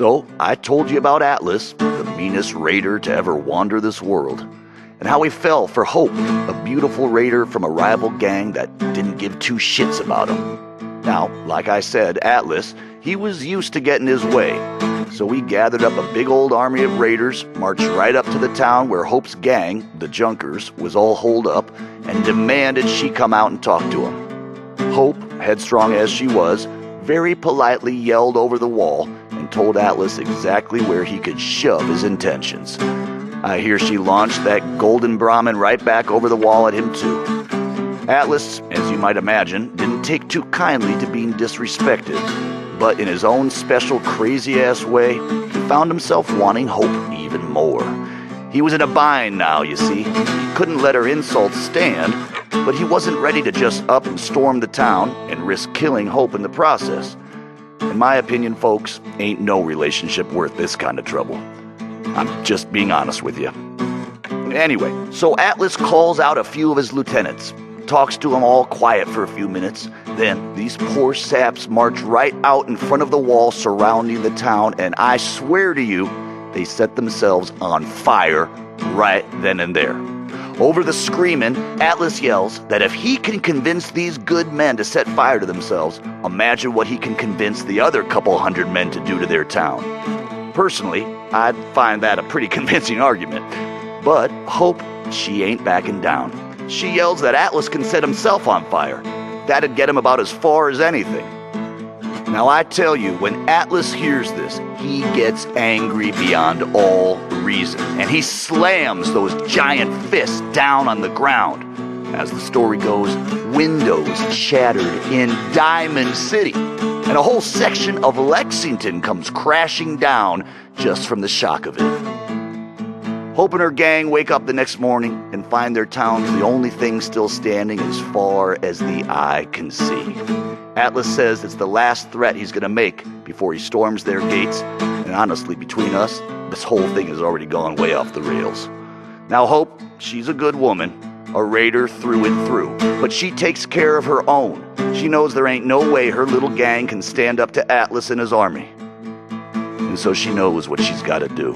So, I told you about Atlas, the meanest raider to ever wander this world, and how he fell for Hope, a beautiful raider from a rival gang that didn't give two shits about him. Now, like I said, Atlas, he was used to getting his way, so he gathered up a big old army of raiders, marched right up to the town where Hope's gang, the Junkers, was all holed up, and demanded she come out and talk to him. Hope, headstrong as she was, very politely yelled over the wall and told Atlas exactly where he could shove his intentions. I hear she launched that golden Brahmin right back over the wall at him too. Atlas, as you might imagine, didn't take too kindly to being disrespected, but in his own special crazy-ass way, he found himself wanting Hope even more. He was in a bind now, you see. He couldn't let her insults stand, but he wasn't ready to just up and storm the town and risk killing Hope in the process. In my opinion, folks, ain't no relationship worth this kind of trouble. I'm just being honest with you. Anyway, so Atlas calls out a few of his lieutenants, talks to them all quiet for a few minutes. Then these poor saps march right out in front of the wall surrounding the town, and I swear to you, they set themselves on fire right then and there. Over the screaming, Atlas yells that if he can convince these good men to set fire to themselves, imagine what he can convince the other couple hundred men to do to their town. Personally, I'd find that a pretty convincing argument. But Hope, she ain't backing down. She yells that Atlas can set himself on fire. That'd get him about as far as anything. Now I tell you, when Atlas hears this, he gets angry beyond all reason, and he slams those giant fists down on the ground. As the story goes, windows shattered in Diamond City, and a whole section of Lexington comes crashing down just from the shock of it. Hope and her gang wake up the next morning and find their town's the only thing still standing as far as the eye can see. Atlas says it's the last threat he's going to make before he storms their gates, and honestly, between us, this whole thing has already gone way off the rails. Now Hope, she's a good woman, a raider through and through, but she takes care of her own. She knows there ain't no way her little gang can stand up to Atlas and his army. And so she knows what she's got to do.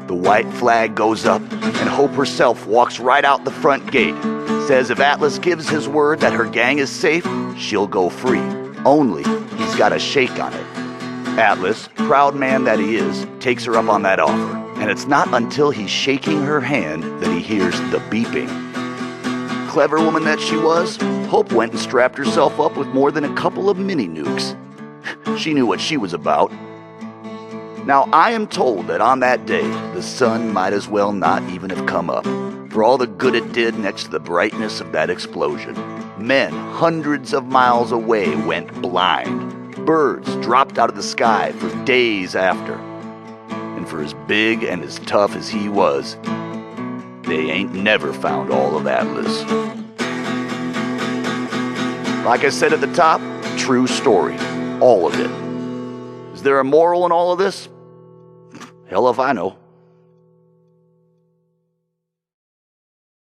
The white flag goes up, and Hope herself walks right out the front gate. Says if Atlas gives his word that her gang is safe, she'll go free. Only he's got a shake on it. Atlas, proud man that he is, takes her up on that offer. And it's not until he's shaking her hand that he hears the beeping. Clever woman that she was, Hope went and strapped herself up with more than a couple of mini nukes. She knew what she was about. Now, I am told that on that day, the sun might as well not even have come up, for all the good it did next to the brightness of that explosion. Men hundreds of miles away went blind. Birds dropped out of the sky for days after. And for as big and as tough as he was, they ain't never found all of Atlas. Like I said at the top, true story. All of it. Is there a moral in all of this? Hell if I know.